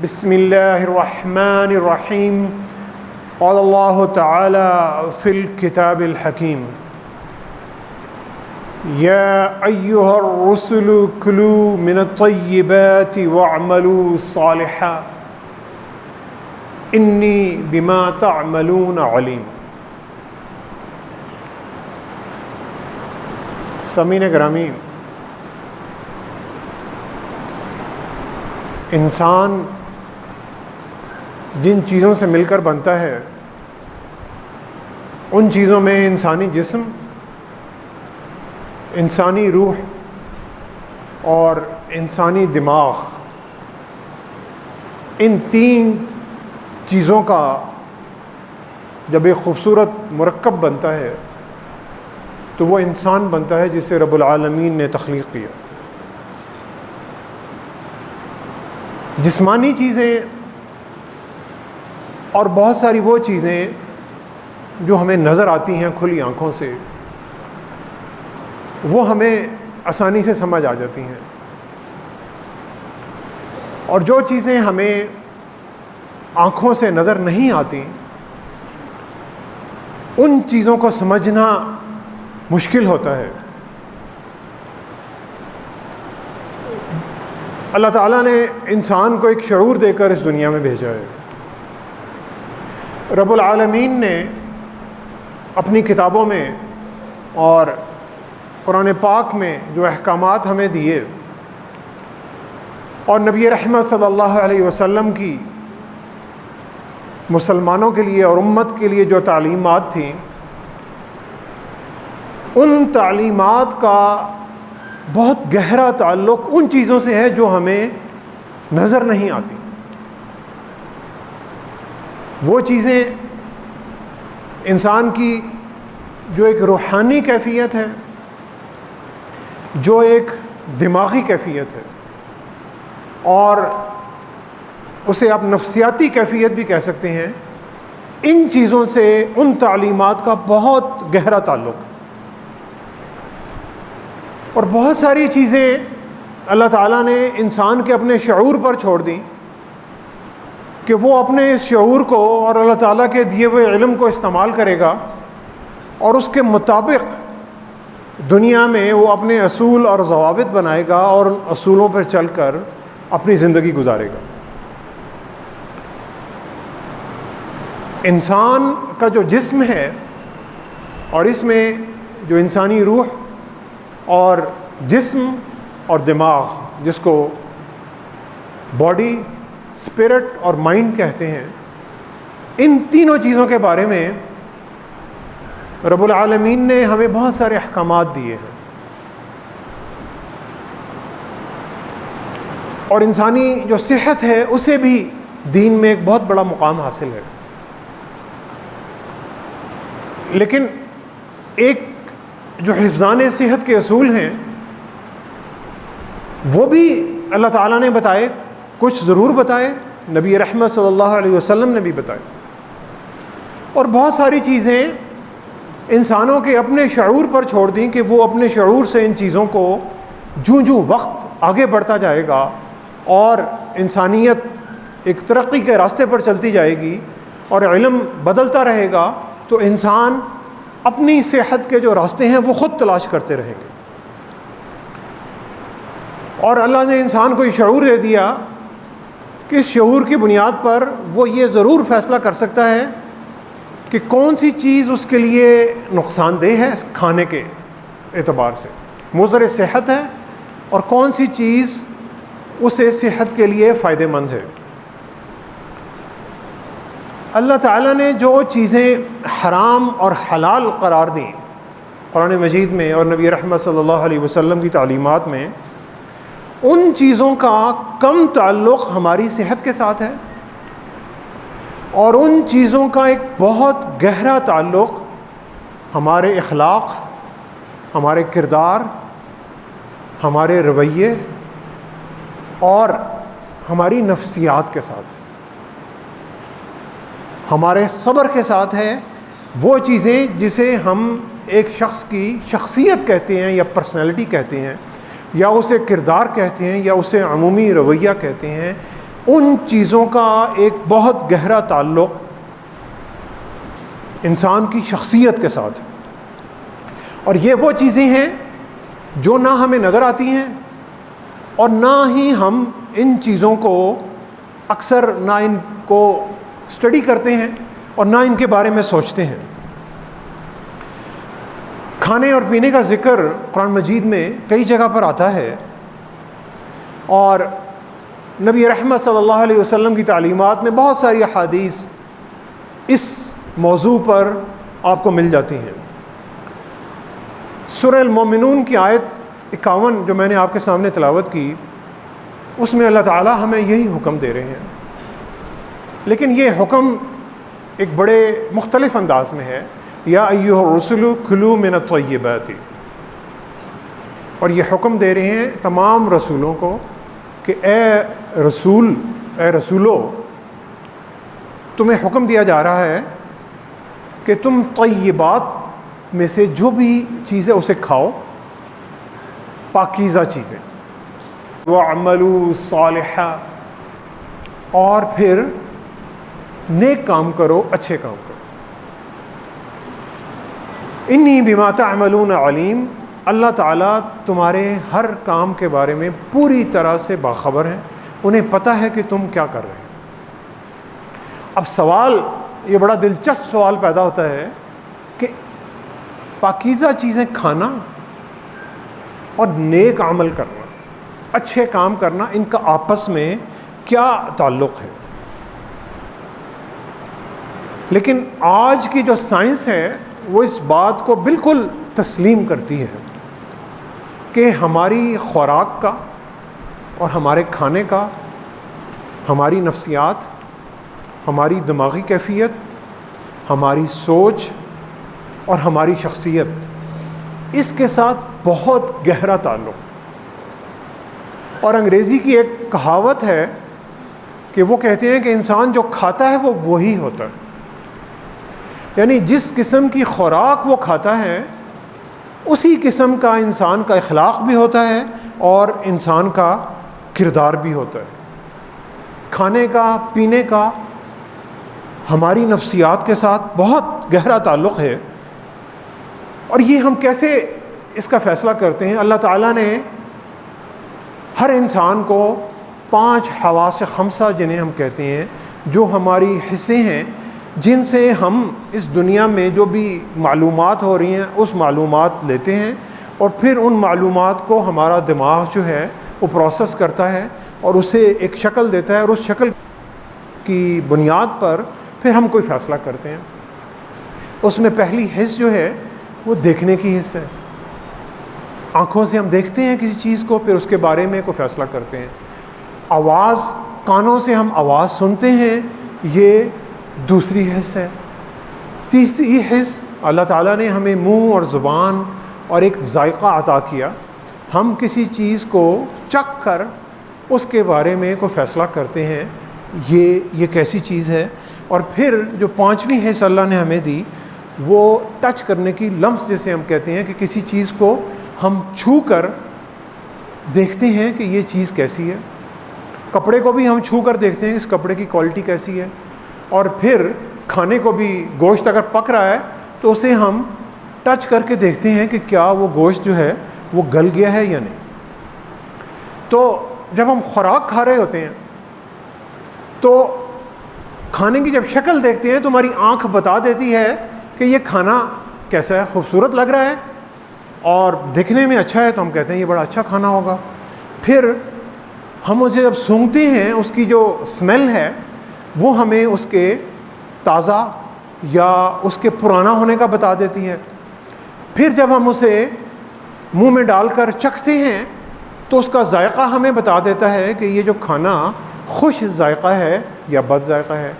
بسم اللہ الرحمن الرحیم قال اللہ تعالی فی الکتاب الحکیم یا ایہا الرسل کلوا من الطیبات واعملوا صالحا انی بما تعملون علیم۔ سامعین گرامی، انسان جن چیزوں سے مل کر بنتا ہے ان چیزوں میں انسانی جسم، انسانی روح اور انسانی دماغ، ان تین چیزوں کا جب ایک خوبصورت مرکب بنتا ہے تو وہ انسان بنتا ہے جسے رب العالمین نے تخلیق کیا۔ جسمانی چیزیں اور بہت ساری وہ چیزیں جو ہمیں نظر آتی ہیں کھلی آنکھوں سے، وہ ہمیں آسانی سے سمجھ آ جاتی ہیں، اور جو چیزیں ہمیں آنکھوں سے نظر نہیں آتی ان چیزوں کو سمجھنا مشکل ہوتا ہے۔ اللہ تعالیٰ نے انسان کو ایک شعور دے کر اس دنیا میں بھیجا ہے۔ رب العالمین نے اپنی کتابوں میں اور قرآن پاک میں جو احکامات ہمیں دیے، اور نبی رحمت صلی اللہ علیہ وسلم کی مسلمانوں کے لیے اور امت کے لیے جو تعلیمات تھیں، ان تعلیمات کا بہت گہرا تعلق ان چیزوں سے ہے جو ہمیں نظر نہیں آتی۔ وہ چیزیں انسان کی جو ایک روحانی کیفیت ہے، جو ایک دماغی کیفیت ہے، اور اسے آپ نفسیاتی کیفیت بھی کہہ سکتے ہیں، ان چیزوں سے ان تعلیمات کا بہت گہرا تعلق ہے۔ اور بہت ساری چیزیں اللہ تعالیٰ نے انسان کے اپنے شعور پر چھوڑ دیں کہ وہ اپنے اس شعور کو اور اللہ تعالیٰ کے دیے ہوئے علم کو استعمال کرے گا، اور اس کے مطابق دنیا میں وہ اپنے اصول اور ضوابط بنائے گا اور ان اصولوں پر چل کر اپنی زندگی گزارے گا۔ انسان کا جو جسم ہے، اور اس میں جو انسانی روح اور جسم اور دماغ، جس کو باڈی، اسپرٹ اور مائنڈ کہتے ہیں، ان تینوں چیزوں کے بارے میں رب العالمین نے ہمیں بہت سارے احکامات دیے ہیں، اور انسانی جو صحت ہے اسے بھی دین میں ایک بہت بڑا مقام حاصل ہے۔ لیکن ایک جو حفظان صحت کے اصول ہیں وہ بھی اللہ تعالیٰ نے بتائے، کچھ ضرور بتائے، نبی رحمت صلی اللہ علیہ وسلم نے بھی بتائے، اور بہت ساری چیزیں انسانوں کے اپنے شعور پر چھوڑ دیں کہ وہ اپنے شعور سے ان چیزوں کو جوں وقت آگے بڑھتا جائے گا اور انسانیت ایک ترقی کے راستے پر چلتی جائے گی اور علم بدلتا رہے گا، تو انسان اپنی صحت کے جو راستے ہیں وہ خود تلاش کرتے رہیں گے۔ اور اللہ نے انسان کو یہ شعور دے دیا کہ اس شعور کی بنیاد پر وہ یہ ضرور فیصلہ کر سکتا ہے کہ کون سی چیز اس کے لیے نقصان دہ ہے کھانے کے اعتبار سے، مضر صحت ہے، اور کون سی چیز اسے صحت کے لیے فائدہ مند ہے۔ اللہ تعالیٰ نے جو چیزیں حرام اور حلال قرار دیں قرآن مجید میں اور نبی رحمت صلی اللہ علیہ وسلم کی تعلیمات میں، ان چیزوں کا کم تعلق ہماری صحت کے ساتھ ہے، اور ان چیزوں کا ایک بہت گہرا تعلق ہمارے اخلاق، ہمارے کردار، ہمارے رویے اور ہماری نفسیات کے ساتھ، ہمارے صبر کے ساتھ ہے۔ وہ چیزیں جسے ہم ایک شخص کی شخصیت کہتے ہیں یا پرسنالٹی کہتے ہیں، یا اسے کردار کہتے ہیں، یا اسے عمومی رویہ کہتے ہیں، ان چیزوں کا ایک بہت گہرا تعلق انسان کی شخصیت کے ساتھ ہے، اور یہ وہ چیزیں ہیں جو نہ ہمیں نظر آتی ہیں اور نہ ہی ہم ان چیزوں کو اکثر نہ ان کو اسٹڈی کرتے ہیں اور نہ ان کے بارے میں سوچتے ہیں۔ کھانے اور پینے کا ذکر قرآن مجید میں کئی جگہ پر آتا ہے، اور نبی رحمت صلی اللہ علیہ وسلم کی تعلیمات میں بہت ساری احادیث اس موضوع پر آپ کو مل جاتی ہیں۔ سورہ المومنون کی آیت 51 جو میں نے آپ کے سامنے تلاوت کی، اس میں اللہ تعالیٰ ہمیں یہی حکم دے رہے ہیں، لیکن یہ حکم ایک بڑے مختلف انداز میں ہے۔ یا ایھا الرسل کلوا من الطیبات، اور یہ حکم دے رہے ہیں تمام رسولوں کو کہ اے رسولو، تمہیں حکم دیا جا رہا ہے کہ تم طیبات میں سے جو بھی چیزیں اسے کھاؤ، پاکیزہ چیزیں، وَاعْمَلُوا صَالِحًا، اور پھر نیک کام کرو، اچھے کام کرو۔ انی بما تعملون علیم، اللہ تعالیٰ تمہارے ہر کام کے بارے میں پوری طرح سے باخبر ہیں، انہیں پتہ ہے کہ تم کیا کر رہے ہیں۔ اب سوال، یہ بڑا دلچسپ سوال پیدا ہوتا ہے کہ پاکیزہ چیزیں کھانا اور نیک عمل کرنا، اچھے کام کرنا، ان کا آپس میں کیا تعلق ہے؟ لیکن آج کی جو سائنس ہے وہ اس بات کو بالکل تسلیم کرتی ہے کہ ہماری خوراک کا اور ہمارے کھانے کا، ہماری نفسیات، ہماری دماغی کیفیت، ہماری سوچ اور ہماری شخصیت، اس کے ساتھ بہت گہرا تعلق۔ اور انگریزی کی ایک کہاوت ہے کہ وہ کہتے ہیں کہ انسان جو کھاتا ہے وہ وہی ہوتا ہے، یعنی جس قسم کی خوراک وہ کھاتا ہے اسی قسم کا انسان کا اخلاق بھی ہوتا ہے اور انسان کا کردار بھی ہوتا ہے۔ کھانے کا، پینے کا ہماری نفسیات کے ساتھ بہت گہرا تعلق ہے، اور یہ ہم کیسے اس کا فیصلہ کرتے ہیں؟ اللہ تعالیٰ نے ہر انسان کو 5 حواس خمسہ جنہیں ہم کہتے ہیں، جو ہماری حصے ہیں، جن سے ہم اس دنیا میں جو بھی معلومات ہو رہی ہیں اس معلومات لیتے ہیں، اور پھر ان معلومات کو ہمارا دماغ جو ہے وہ پروسیس کرتا ہے اور اسے ایک شکل دیتا ہے، اور اس شکل کی بنیاد پر پھر ہم کوئی فیصلہ کرتے ہیں۔ اس میں پہلی حص جو ہے وہ دیکھنے کی حص ہے۔ آنکھوں سے ہم دیکھتے ہیں کسی چیز کو، پھر اس کے بارے میں کوئی فیصلہ کرتے ہیں۔ آواز، کانوں سے ہم آواز سنتے ہیں، یہ دوسری حص ہے۔ تیسری حص، اللہ تعالیٰ نے ہمیں منہ اور زبان اور ایک ذائقہ عطا کیا، ہم کسی چیز کو چکھ کر اس کے بارے میں کوئی فیصلہ کرتے ہیں، یہ کیسی چیز ہے۔ اور پھر جو 5ویں حص اللہ نے ہمیں دی وہ ٹچ کرنے کی، لمس جسے ہم کہتے ہیں، کہ کسی چیز کو ہم چھو کر دیکھتے ہیں کہ یہ چیز کیسی ہے۔ کپڑے کو بھی ہم چھو کر دیکھتے ہیں کہ اس کپڑے کی کوالٹی کیسی ہے، اور پھر کھانے کو بھی، گوشت اگر پک رہا ہے تو اسے ہم ٹچ کر کے دیکھتے ہیں کہ کیا وہ گوشت جو ہے وہ گل گیا ہے یا نہیں۔ تو جب ہم خوراک کھا رہے ہوتے ہیں تو کھانے کی جب شکل دیکھتے ہیں تو ہماری آنکھ بتا دیتی ہے کہ یہ کھانا کیسا ہے، خوبصورت لگ رہا ہے اور دکھنے میں اچھا ہے تو ہم کہتے ہیں یہ بڑا اچھا کھانا ہوگا۔ پھر ہم اسے جب سونگھتے ہیں، اس کی جو اسمیل ہے وہ ہمیں اس کے تازہ یا اس کے پرانا ہونے کا بتا دیتی ہے۔ پھر جب ہم اسے منہ میں ڈال کر چکھتے ہیں تو اس کا ذائقہ ہمیں بتا دیتا ہے کہ یہ جو کھانا خوش ذائقہ ہے یا بد ذائقہ ہے،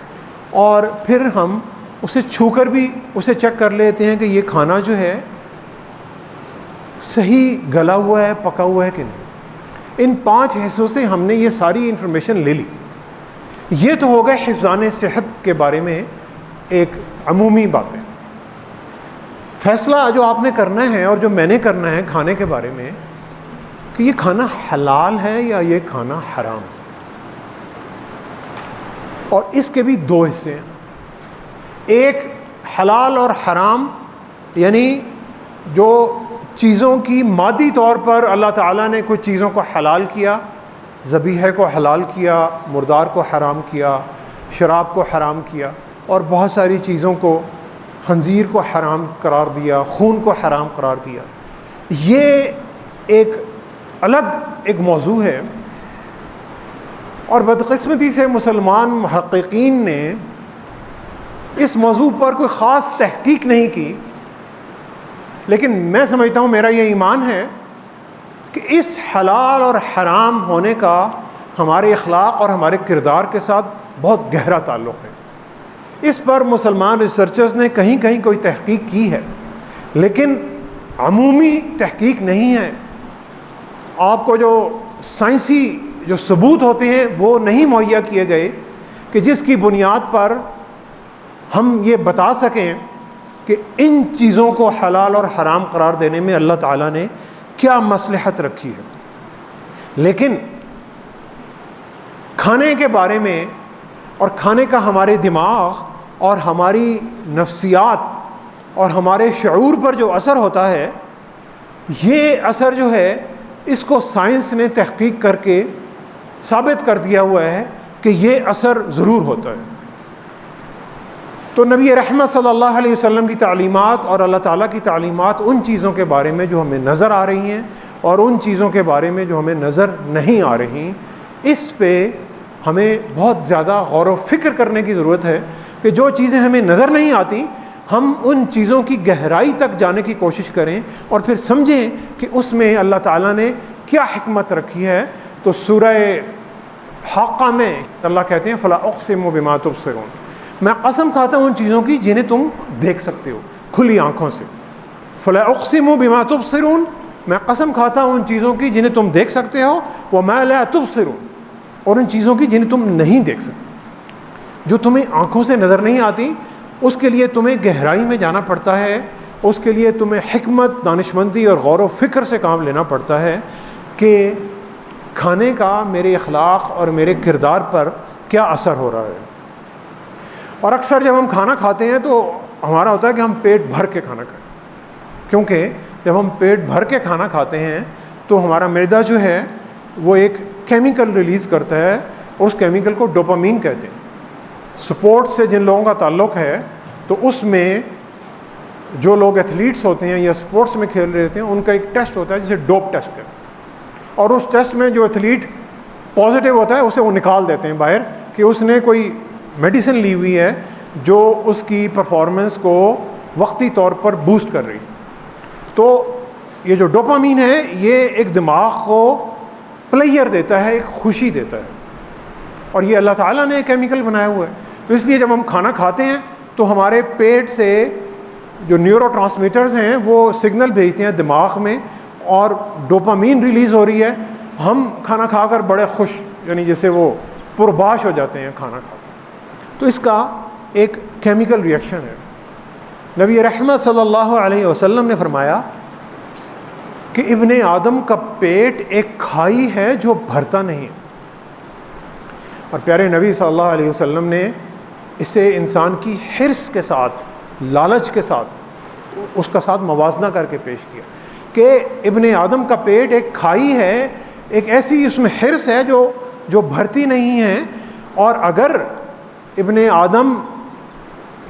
اور پھر ہم اسے چھو کر بھی اسے چیک کر لیتے ہیں کہ یہ کھانا جو ہے صحیح گلا ہوا ہے، پکا ہوا ہے کہ نہیں۔ ان 5 حصوں سے ہم نے یہ ساری انفارمیشن لے لی۔ یہ تو ہو گئے حفظان صحت کے بارے میں ایک عمومی باتیں۔ فیصلہ جو آپ نے کرنا ہے اور جو میں نے کرنا ہے کھانے کے بارے میں، کہ یہ کھانا حلال ہے یا یہ کھانا حرام ہے۔ اور اس کے بھی دو حصے ہیں. ایک حلال اور حرام، یعنی جو چیزوں کی مادی طور پر اللہ تعالیٰ نے کچھ چیزوں کو حلال کیا، ذبیحہ کو حلال کیا، مردار کو حرام کیا، شراب کو حرام کیا، اور بہت ساری چیزوں کو، خنزیر کو حرام قرار دیا، خون کو حرام قرار دیا. یہ ایک الگ ایک موضوع ہے، اور بدقسمتی سے مسلمان محققین نے اس موضوع پر کوئی خاص تحقیق نہیں کی. لیکن میں سمجھتا ہوں، میرا یہ ایمان ہے کہ اس حلال اور حرام ہونے کا ہمارے اخلاق اور ہمارے کردار کے ساتھ بہت گہرا تعلق ہے. اس پر مسلمان ریسرچرز نے کہیں کہیں کوئی تحقیق کی ہے، لیکن عمومی تحقیق نہیں ہے. آپ کو جو سائنسی جو ثبوت ہوتے ہیں وہ نہیں مہیا کیے گئے کہ جس کی بنیاد پر ہم یہ بتا سکیں کہ ان چیزوں کو حلال اور حرام قرار دینے میں اللہ تعالیٰ نے کیا مصلحت رکھی ہے. لیکن کھانے کے بارے میں اور کھانے کا ہمارے دماغ اور ہماری نفسیات اور ہمارے شعور پر جو اثر ہوتا ہے، یہ اثر جو ہے اس کو سائنس نے تحقیق کر کے ثابت کر دیا ہوا ہے کہ یہ اثر ضرور ہوتا ہے. تو نبی رحمت صلی اللہ علیہ وسلم کی تعلیمات اور اللہ تعالیٰ کی تعلیمات ان چیزوں کے بارے میں جو ہمیں نظر آ رہی ہیں اور ان چیزوں کے بارے میں جو ہمیں نظر نہیں آ رہی، اس پہ ہمیں بہت زیادہ غور و فکر کرنے کی ضرورت ہے کہ جو چیزیں ہمیں نظر نہیں آتی ہم ان چیزوں کی گہرائی تک جانے کی کوشش کریں اور پھر سمجھیں کہ اس میں اللہ تعالیٰ نے کیا حکمت رکھی ہے. تو سورہ حاقہ میں اللہ کہتے ہیں فلا اقسم بما تبصرون، میں قسم کھاتا ہوں ان چیزوں کی جنہیں تم دیکھ سکتے ہو کھلی آنکھوں سے. فلا اقسم بما تبصرون، میں قسم کھاتا ہوں ان چیزوں کی جنہیں تم دیکھ سکتے ہو، وما لا تبصرون، اور ان چیزوں کی جنہیں تم نہیں دیکھ سکتے. جو تمہیں آنکھوں سے نظر نہیں آتی اس کے لیے تمہیں گہرائی میں جانا پڑتا ہے، اس کے لیے تمہیں حکمت، دانشمندی اور غور و فکر سے کام لینا پڑتا ہے کہ کھانے کا میرے اخلاق اور میرے کردار پر کیا اثر ہو رہا ہے. اور اکثر جب ہم کھانا کھاتے ہیں تو ہمارا ہوتا ہے کہ ہم پیٹ بھر کے کھانا کھائیں، کیونکہ جب ہم پیٹ بھر کے کھانا کھاتے ہیں تو ہمارا معدہ جو ہے وہ ایک کیمیکل ریلیز کرتا ہے، اور اس کیمیکل کو ڈوپامین کہتے ہیں. سپورٹ سے جن لوگوں کا تعلق ہے تو اس میں جو لوگ ایتھلیٹس ہوتے ہیں یا سپورٹس میں کھیل رہے ہوتے ہیں ان کا ایک ٹیسٹ ہوتا ہے جسے ڈوپ ٹیسٹ کہتے ہیں، اور اس ٹیسٹ میں جو ایتھلیٹ پازیٹیو ہوتا ہے اسے وہ نکال دیتے ہیں باہر کہ اس نے کوئی میڈیسن لی ہوئی ہے جو اس کی پرفارمنس کو وقتی طور پر بوسٹ کر رہی. تو یہ جو ڈوپامین ہے یہ ایک دماغ کو پلیئر دیتا ہے، ایک خوشی دیتا ہے، اور یہ اللہ تعالیٰ نے کیمیکل بنایا ہوا ہے. تو اس لیے جب ہم کھانا کھاتے ہیں تو ہمارے پیٹ سے جو نیورو ٹرانسمیٹرز ہیں وہ سگنل بھیجتے ہیں دماغ میں، اور ڈوپامین ریلیز ہو رہی ہے. ہم کھانا کھا کر بڑے خوش، یعنی جیسے وہ پرباش ہو جاتے ہیں کھانا کھا کر. تو اس کا ایک کیمیکل ریئیکشن ہے. نبی رحمت صلی اللہ علیہ وسلم نے فرمایا کہ ابن آدم کا پیٹ ایک کھائی ہے جو بھرتا نہیں. اور پیارے نبی صلی اللہ علیہ وسلم نے اسے انسان کی حرص کے ساتھ، لالچ کے ساتھ، اس کا ساتھ موازنہ کر کے پیش کیا کہ ابن آدم کا پیٹ ایک کھائی ہے، ایک ایسی اس میں حرص ہے جو بھرتی نہیں ہے. اور اگر ابن آدم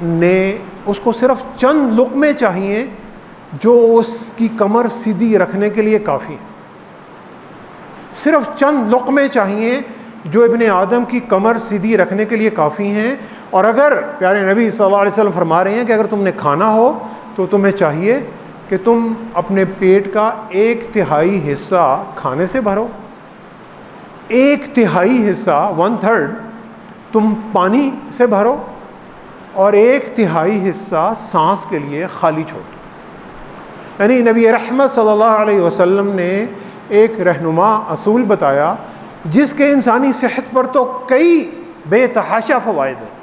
نے اس کو صرف چند لقمے چاہیے جو اس کی کمر سیدھی رکھنے کے لیے کافی ہیں، صرف چند لقمے چاہیے جو ابن آدم کی کمر سیدھی رکھنے کے لیے کافی ہیں. اور اگر پیارے نبی صلی اللہ علیہ وسلم فرما رہے ہیں کہ اگر تم نے کھانا ہو تو تمہیں چاہیے کہ تم اپنے پیٹ کا 1/3 حصہ کھانے سے بھرو، 1/3 حصہ 1/3 تم پانی سے بھرو، اور 1/3 حصہ سانس کے لیے خالی چھوڑو. یعنی نبی رحمت صلی اللہ علیہ وسلم نے ایک رہنما اصول بتایا جس کے انسانی صحت پر تو کئی بے تحاشا فوائد ہیں،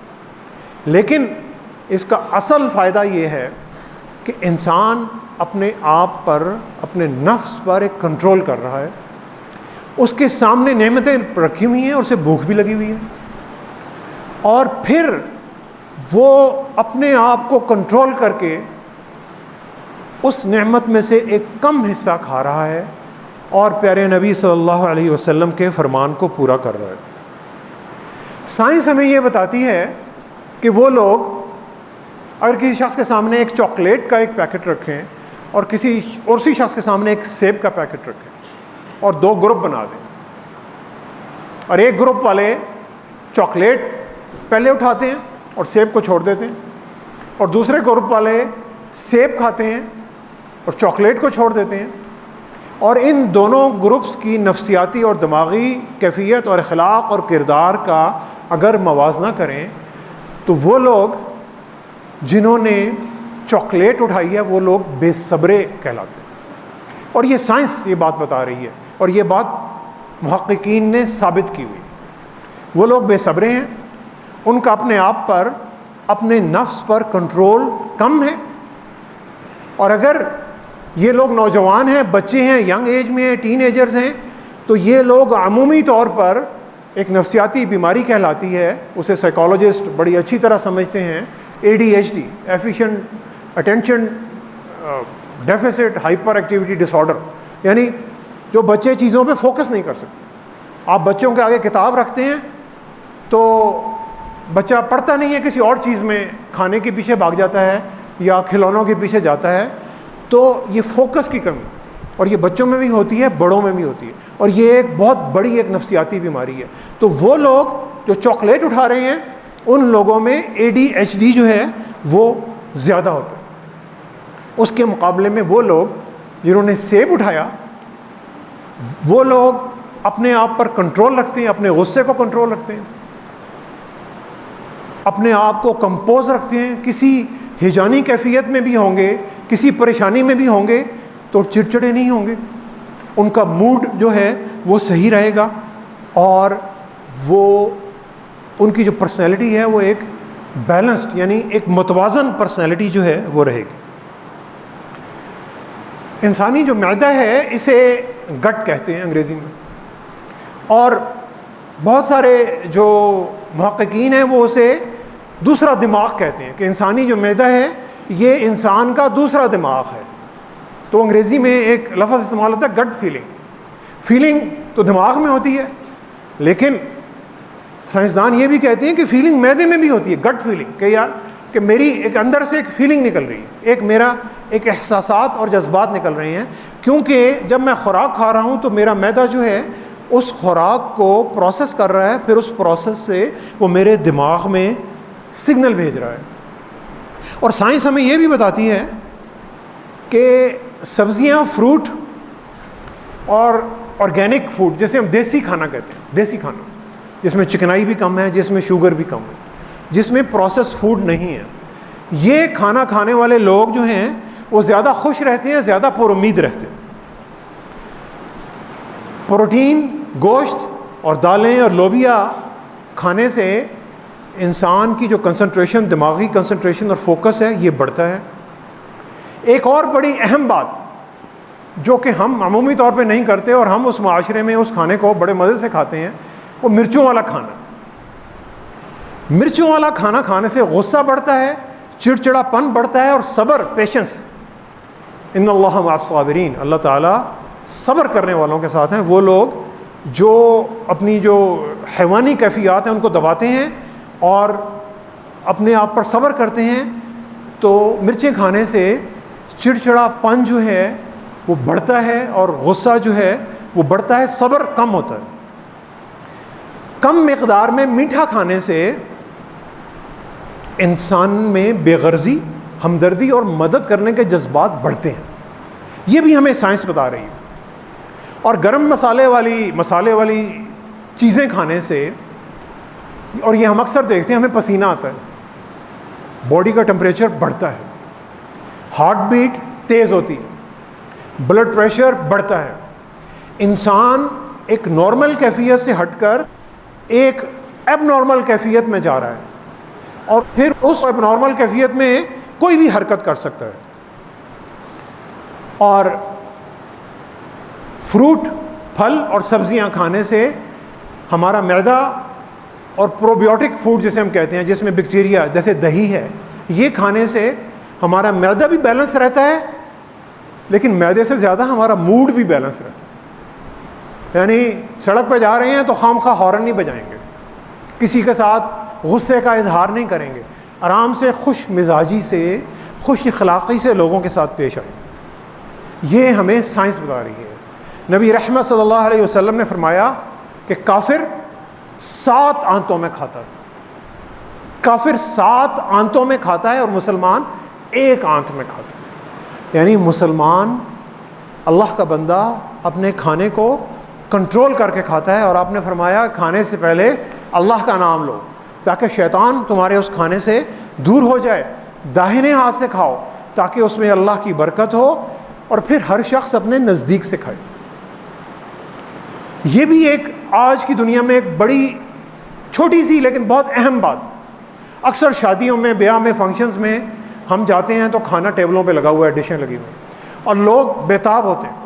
لیکن اس کا اصل فائدہ یہ ہے کہ انسان اپنے آپ پر، اپنے نفس پر ایک کنٹرول کر رہا ہے. اس کے سامنے نعمتیں رکھی ہوئی ہیں اور اسے بھوک بھی لگی ہوئی ہے. اور پھر وہ اپنے آپ کو کنٹرول کر کے اس نعمت میں سے ایک کم حصہ کھا رہا ہے اور پیارے نبی صلی اللہ علیہ وسلم کے فرمان کو پورا کر رہا ہے۔ سائنس ہمیں یہ بتاتی ہے کہ وہ لوگ اگر کسی شخص کے سامنے ایک چاکلیٹ کا ایک پیکٹ رکھیں اور اسی شخص کے سامنے ایک سیب کا پیکٹ رکھیں اور دو گروپ بنا دیں، اور ایک گروپ والے چاکلیٹ پہلے اٹھاتے ہیں اور سیب کو چھوڑ دیتے ہیں، اور دوسرے گروپ والے سیب کھاتے ہیں اور چاکلیٹ کو چھوڑ دیتے ہیں، اور ان دونوں گروپس کی نفسیاتی اور دماغی کیفیت اور اخلاق اور کردار کا اگر موازنہ کریں تو وہ لوگ جنہوں نے چاکلیٹ اٹھائی ہے وہ لوگ بے صبرے کہلاتے ہیں، اور یہ سائنس یہ بات بتا رہی ہے، اور یہ بات محققین نے ثابت کی ہوئی۔ وہ لوگ بے صبرے ہیں، ان کا اپنے آپ پر، اپنے نفس پر کنٹرول کم ہے، اور اگر یہ لوگ نوجوان ہیں، بچے ہیں، ینگ ایج میں ہیں، ٹین ایجرز ہیں، تو یہ لوگ عمومی طور پر ایک نفسیاتی بیماری کہلاتی ہے، اسے سائیکالوجسٹ بڑی اچھی طرح سمجھتے ہیں، ADHD، efficient attention deficit hyperactivity disorder, یعنی جو بچے چیزوں پہ فوکس نہیں کر سکتے۔ آپ بچوں کے آگے کتاب رکھتے ہیں تو بچہ پڑھتا نہیں ہے، کسی اور چیز میں کھانے کے پیچھے بھاگ جاتا ہے یا کھلونوں کے پیچھے جاتا ہے، تو یہ فوکس کی کمی، اور یہ بچوں میں بھی ہوتی ہے، بڑوں میں بھی ہوتی ہے، اور یہ ایک بہت بڑی ایک نفسیاتی بیماری ہے۔ تو وہ لوگ جو چاکلیٹ اٹھا رہے ہیں ان لوگوں میں ADHD جو ہے وہ زیادہ ہوتا ہے، اس کے مقابلے میں وہ لوگ جنہوں نے سیب اٹھایا وہ لوگ اپنے آپ پر کنٹرول رکھتے ہیں، اپنے غصے کو کنٹرول رکھتے ہیں، اپنے آپ کو کمپوز رکھتے ہیں، کسی ہیجانی کیفیت میں بھی ہوں گے، کسی پریشانی میں بھی ہوں گے تو چڑچڑے نہیں ہوں گے، ان کا موڈ جو ہے وہ صحیح رہے گا، اور وہ ان کی جو پرسنالٹی ہے وہ ایک بیلنسڈ یعنی ایک متوازن پرسنالٹی جو ہے وہ رہے گی۔ انسانی جو معدہ ہے اسے گٹ کہتے ہیں انگریزی میں، اور بہت سارے جو محققین ہیں وہ اسے دوسرا دماغ کہتے ہیں، کہ انسانی جو معدہ ہے یہ انسان کا دوسرا دماغ ہے۔ تو انگریزی میں ایک لفظ استعمال ہوتا ہے گٹ فیلنگ تو دماغ میں ہوتی ہے، لیکن سائنسدان یہ بھی کہتے ہیں کہ فیلنگ معدے میں بھی ہوتی ہے، گٹ فیلنگ، کہ یار کہ میری ایک اندر سے ایک فیلنگ نکل رہی ہے، ایک احساسات اور جذبات نکل رہے ہیں، کیونکہ جب میں خوراک کھا رہا ہوں تو میرا معدہ جو ہے اس خوراک کو پروسیس کر رہا ہے، پھر اس پروسیس سے وہ میرے دماغ میں سگنل بھیج رہا ہے۔ اور سائنس ہمیں یہ بھی بتاتی ہے کہ سبزیاں، فروٹ اور آرگینک فوڈ، جیسے ہم دیسی کھانا کہتے ہیں، دیسی کھانا جس میں چکنائی بھی کم ہے، جس میں شوگر بھی کم ہے، جس میں پروسیس فوڈ نہیں ہے، یہ کھانا کھانے والے لوگ جو ہیں وہ زیادہ خوش رہتے ہیں، زیادہ پر امید رہتے ہیں۔ پروٹین، گوشت اور دالیں اور لوبیا کھانے سے انسان کی جو کنسنٹریشن، دماغی کنسنٹریشن اور فوکس ہے یہ بڑھتا ہے۔ ایک اور بڑی اہم بات جو کہ ہم عمومی طور پہ نہیں کرتے اور ہم اس معاشرے میں اس کھانے کو بڑے مزے سے کھاتے ہیں، وہ مرچوں والا کھانا۔ مرچوں والا کھانا کھانے سے غصہ بڑھتا ہے، چڑچڑا پن بڑھتا ہے، اور صبر، پیشنس، ان اللہ مع الصابرین، اللہ تعالیٰ صبر کرنے والوں کے ساتھ ہیں۔ وہ لوگ جو اپنی جو حیوانی کیفیات ہیں ان کو دباتے ہیں اور اپنے آپ پر صبر کرتے ہیں، تو مرچیں کھانے سے چڑچڑا پن جو ہے وہ بڑھتا ہے اور غصہ جو ہے وہ بڑھتا ہے، صبر کم ہوتا ہے۔ کم مقدار میں میٹھا کھانے سے انسان میں بے غرضی، ہمدردی اور مدد کرنے کے جذبات بڑھتے ہیں، یہ بھی ہمیں سائنس بتا رہی ہے۔ اور گرم مسالے والی چیزیں کھانے سے، اور یہ ہم اکثر دیکھتے ہیں، ہمیں پسینہ آتا ہے، باڈی کا ٹمپریچر بڑھتا ہے، ہارٹ بیٹ تیز ہوتی ہے، بلڈ پریشر بڑھتا ہے، انسان ایک نارمل کیفیت سے ہٹ کر ایک ایب نارمل کیفیت میں جا رہا ہے، اور پھر اس ایب نارمل کیفیت میں کوئی بھی حرکت کر سکتا ہے۔ اور فروٹ، پھل اور سبزیاں کھانے سے ہمارا معدہ اور پروبیوٹک فوڈ جسے ہم کہتے ہیں، جس میں بیکٹیریا جیسے دہی ہے، یہ کھانے سے ہمارا معدہ بھی بیلنس رہتا ہے، لیکن معدے سے زیادہ ہمارا موڈ بھی بیلنس رہتا ہے. یعنی سڑک پہ جا رہے ہیں تو خام خواہ ہارن نہیں بجائیں گے، کسی کے ساتھ غصے کا اظہار نہیں کریں گے، آرام سے خوش مزاجی سے خوش اخلاقی سے لوگوں کے ساتھ پیش آئیں. یہ ہمیں سائنس بتا رہی ہے. نبی رحمت صلی اللہ علیہ وسلم نے فرمایا کہ کافر 7 آنتوں میں کھاتا ہے، کافر 7 آنتوں میں کھاتا ہے اور مسلمان 1 آنت میں کھاتا ہے. یعنی مسلمان اللہ کا بندہ اپنے کھانے کو کنٹرول کر کے کھاتا ہے، اور آپ نے فرمایا کھانے سے پہلے اللہ کا نام لو تاکہ شیطان تمہارے اس کھانے سے دور ہو جائے. داہنے ہاتھ سے کھاؤ تاکہ اس میں اللہ کی برکت ہو، اور پھر ہر شخص اپنے نزدیک سے کھائے. یہ بھی ایک آج کی دنیا میں ایک بڑی چھوٹی سی لیکن بہت اہم بات. اکثر شادیوں میں، بیاہ میں، فنکشنز میں ہم جاتے ہیں تو کھانا ٹیبلوں پہ لگا ہوا ہے، ڈشیں لگی ہوئی ہیں، اور لوگ بےتاب ہوتے ہیں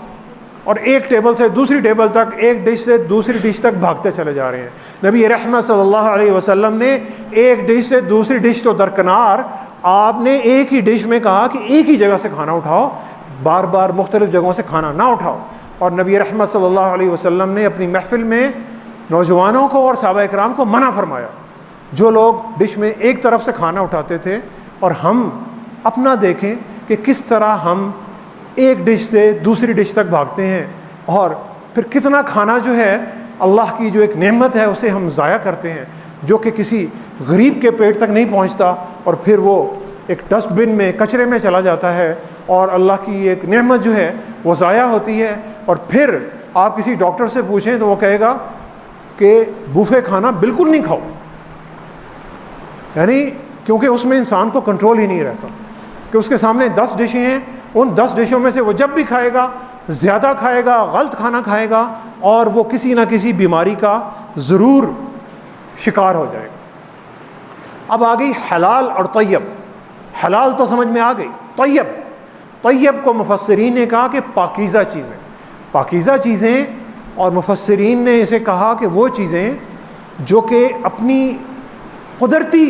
اور ایک ٹیبل سے دوسری ٹیبل تک، ایک ڈش سے دوسری ڈش تک بھاگتے چلے جا رہے ہیں. نبی رحمت صلی اللہ علیہ وسلم نے ایک ڈش سے دوسری ڈش تو درکنار، آپ نے ایک ہی ڈش میں کہا کہ ایک ہی جگہ سے کھانا اٹھاؤ، بار بار مختلف جگہوں سے کھانا نہ اٹھاؤ. اور نبی رحمت صلی اللہ علیہ وسلم نے اپنی محفل میں نوجوانوں کو اور صحابہ اکرام کو منع فرمایا. جو لوگ ڈش میں ایک طرف سے کھانا اٹھاتے تھے، اور ہم اپنا دیکھیں کہ کس طرح ہم ایک ڈش سے دوسری ڈش تک بھاگتے ہیں، اور پھر کتنا کھانا جو ہے اللہ کی جو ایک نعمت ہے اسے ہم ضائع کرتے ہیں، جو کہ کسی غریب کے پیٹ تک نہیں پہنچتا، اور پھر وہ ایک ڈسٹ بن میں، کچرے میں چلا جاتا ہے، اور اللہ کی ایک نعمت جو ہے وہ ضائع ہوتی ہے. اور پھر آپ کسی ڈاکٹر سے پوچھیں تو وہ کہے گا کہ بوفے کھانا بالکل نہیں کھاؤ، یعنی کیونکہ اس میں انسان کو کنٹرول ہی نہیں رہتا، کہ اس کے سامنے 10 ڈشیں ہیں، ان 10 ڈشوں میں سے وہ جب بھی کھائے گا زیادہ کھائے گا، غلط کھانا کھائے گا، اور وہ کسی نہ کسی بیماری کا ضرور شکار ہو جائے گا. اب آ گئی حلال اور طیب. حلال تو سمجھ میں آ گئی. طیب کو مفسرین نے کہا کہ پاکیزہ چیزیں، پاکیزہ چیزیں، اور مفسرین نے اسے کہا کہ وہ چیزیں جو کہ اپنی قدرتی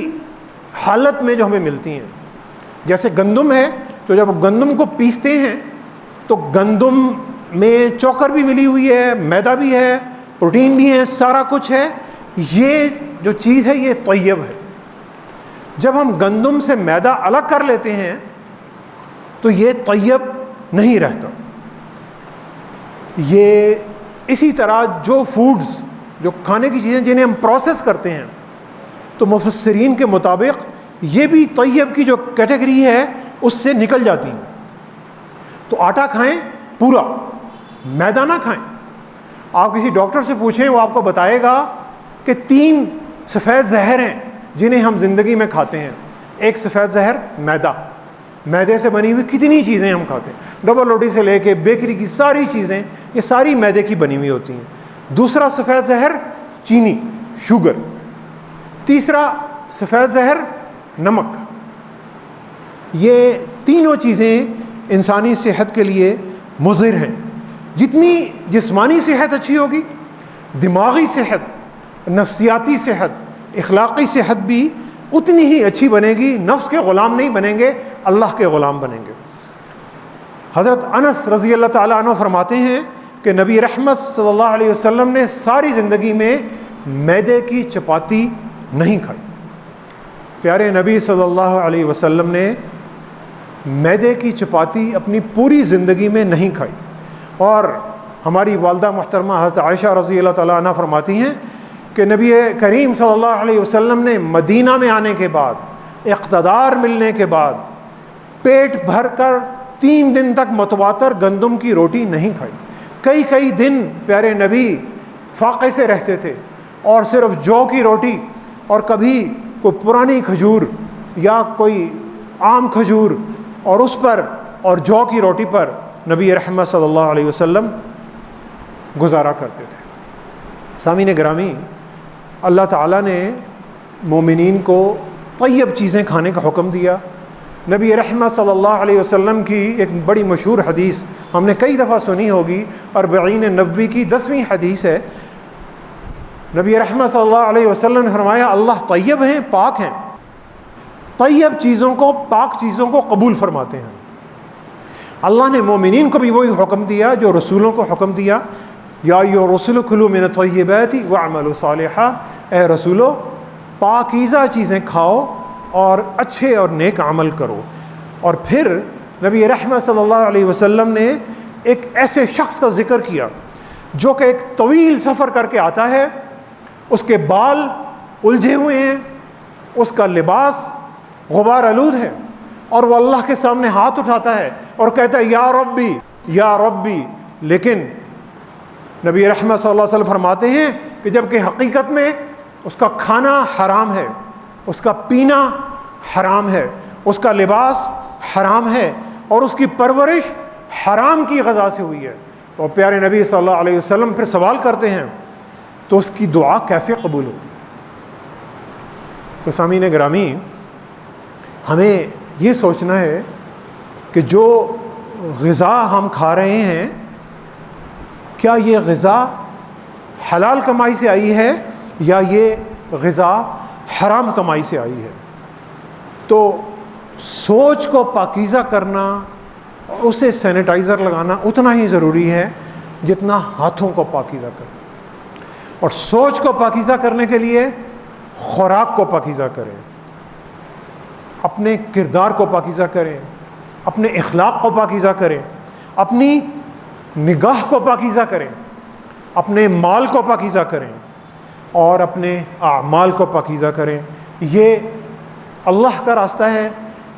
حالت میں جو ہمیں ملتی ہیں. جیسے گندم ہے، تو جب گندم کو پیستے ہیں تو گندم میں چوکر بھی ملی ہوئی ہے، میدا بھی ہے، پروٹین بھی ہے، سارا کچھ ہے. یہ جو چیز ہے یہ طیب ہے. جب ہم گندم سے میدا الگ کر لیتے ہیں تو یہ طیب نہیں رہتا. یہ اسی طرح جو فوڈز، جو کھانے کی چیزیں جنہیں ہم پروسیس کرتے ہیں، تو مفسرین کے مطابق یہ بھی طیب کی جو کیٹیگری ہے اس سے نکل جاتی ہیں. تو آٹا کھائیں پورا، میدا نہ کھائیں. آپ کسی ڈاکٹر سے پوچھیں وہ آپ کو بتائے گا کہ 3 سفید زہر ہیں جنہیں ہم زندگی میں کھاتے ہیں. ایک سفید زہر میدا، میدے سے بنی ہوئی کتنی چیزیں ہم کھاتے ہیں، ڈبل روٹی سے لے کے بیکری کی ساری چیزیں، یہ ساری میدے کی بنی ہوئی ہوتی ہیں. دوسرا سفید زہر چینی، شوگر. تیسرا سفید زہر نمک. یہ تینوں چیزیں انسانی صحت کے لیے مضر ہیں. جتنی جسمانی صحت اچھی ہوگی، دماغی صحت، نفسیاتی صحت، اخلاقی صحت بھی اتنی ہی اچھی بنے گی. نفس کے غلام نہیں بنیں گے، اللہ کے غلام بنیں گے. حضرت انس رضی اللہ تعالیٰ عنہ فرماتے ہیں کہ نبی رحمت صلی اللہ علیہ وسلم نے ساری زندگی میں میدے کی چپاتی نہیں کھائی. پیارے نبی صلی اللہ علیہ وسلم نے میدے کی چپاتی اپنی پوری زندگی میں نہیں کھائی. اور ہماری والدہ محترمہ حضرت عائشہ رضی اللہ تعالیٰ عنہ فرماتی ہیں کہ نبی کریم صلی اللہ علیہ وسلم نے مدینہ میں آنے کے بعد، اقتدار ملنے کے بعد، پیٹ بھر کر 3 دن تک متواتر گندم کی روٹی نہیں کھائی. کئی دن پیارے نبی فاقے سے رہتے تھے اور صرف جو کی روٹی، اور کبھی کوئی پرانی کھجور یا کوئی عام کھجور اور اس پر اور جو کی روٹی پر نبی رحمت صلی اللہ علیہ وسلم گزارا کرتے تھے. سامعین گرامی، اللہ تعالیٰ نے مومنین کو طیب چیزیں کھانے کا حکم دیا. نبی رحمت صلی اللہ علیہ وسلم کی ایک بڑی مشہور حدیث ہم نے کئی دفعہ سنی ہوگی، 40 نبوی کی 10ویں حدیث ہے نبی رحمت صلی اللہ علیہ وسلم نے فرمایا اللہ طیب ہیں، پاک ہیں، طیب چیزوں کو، پاک چیزوں کو قبول فرماتے ہیں۔ اللہ نے مومنین کو بھی وہی حکم دیا جو رسولوں کو حکم دیا، یا ایھا الرسل کلوا من الطیبات واعملوا صالحا، اے رسولو پاکیزہ چیزیں کھاؤ اور اچھے اور نیک عمل کرو۔ اور پھر نبی رحمت صلی اللہ علیہ وسلم نے ایک ایسے شخص کا ذکر کیا جو کہ ایک طویل سفر کر کے آتا ہے، اس کے بال الجھے ہوئے ہیں، اس کا لباس غبار آلود ہے، اور وہ اللہ کے سامنے ہاتھ اٹھاتا ہے اور کہتا ہے یا ربی یا ربی، لیکن نبی رحمت صلی اللہ علیہ وسلم فرماتے ہیں کہ جب کہ حقیقت میں اس کا کھانا حرام ہے، اس کا پینا حرام ہے، اس کا لباس حرام ہے، اور اس کی پرورش حرام کی غذا سے ہوئی ہے، تو پیارے نبی صلی اللہ علیہ وسلم پھر سوال کرتے ہیں تو اس کی دعا کیسے قبول ہوگی؟ تو سامعین گرامی، ہمیں یہ سوچنا ہے کہ جو غذا ہم کھا رہے ہیں، کیا یہ غذا حلال کمائی سے آئی ہے یا یہ غذا حرام کمائی سے آئی ہے؟ تو سوچ کو پاکیزہ کرنا اور اسے سینیٹائزر لگانا اتنا ہی ضروری ہے جتنا ہاتھوں کو پاکیزہ کرنا۔ اور سوچ کو پاکیزہ کرنے کے لیے خوراک کو پاکیزہ کریں، اپنے کردار کو پاکیزہ کریں، اپنے اخلاق کو پاکیزہ کریں، اپنی نگاہ کو پاکیزہ کریں، اپنے مال کو پاکیزہ کریں، اور اپنے اعمال کو پاکیزہ کریں۔ یہ اللہ کا راستہ ہے،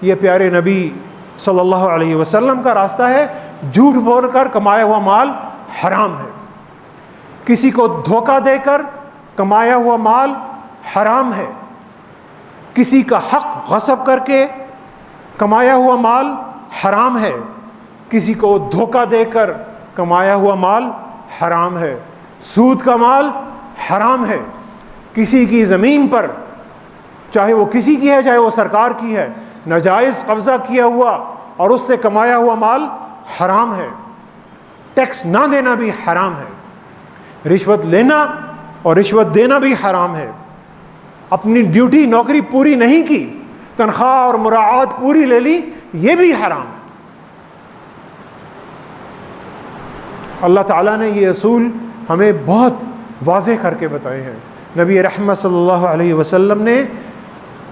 یہ پیارے نبی صلی اللہ علیہ وسلم کا راستہ ہے۔ جھوٹ بول کر کمایا ہوا مال حرام ہے، کسی کو دھوکہ دے کر کمایا ہوا مال حرام ہے، کسی کا حق غصب کر کے کمایا ہوا مال حرام ہے، کسی کو دھوکہ دے کر کمایا ہوا مال حرام ہے، سود کا مال حرام ہے، کسی کی زمین پر، چاہے وہ کسی کی ہے چاہے وہ سرکار کی ہے، ناجائز قبضہ کیا ہوا اور اس سے کمایا ہوا مال حرام ہے، ٹیکس نہ دینا بھی حرام ہے، رشوت لینا اور رشوت دینا بھی حرام ہے، اپنی ڈیوٹی نوکری پوری نہیں کی، تنخواہ اور مراعات پوری لے لی، یہ بھی حرام ہے۔ اللہ تعالیٰ نے یہ اصول ہمیں بہت واضح کر کے بتائے ہیں۔ نبی رحمت صلی اللہ علیہ وسلم نے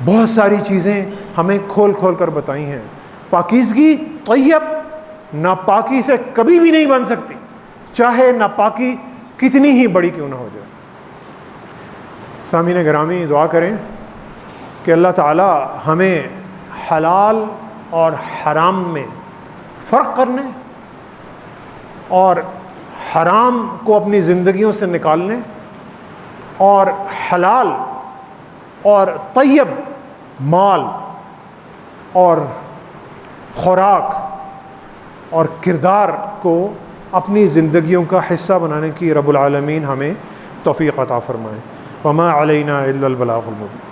بہت ساری چیزیں ہمیں کھول کھول کر بتائی ہیں۔ پاکیزگی طیب ناپاکی سے کبھی بھی نہیں بن سکتی، چاہے ناپاکی کتنی ہی بڑی کیوں نہ ہو جائے۔ سامعین گرامی، دعا کریں کہ اللہ تعالی ہمیں حلال اور حرام میں فرق کرنے اور حرام کو اپنی زندگیوں سے نکالنے اور حلال اور طیب مال اور خوراک اور کردار کو اپنی زندگیوں کا حصہ بنانے کی رب العالمین ہمیں توفیق عطا فرمائے۔ وما علینا الا البلاغ المبین۔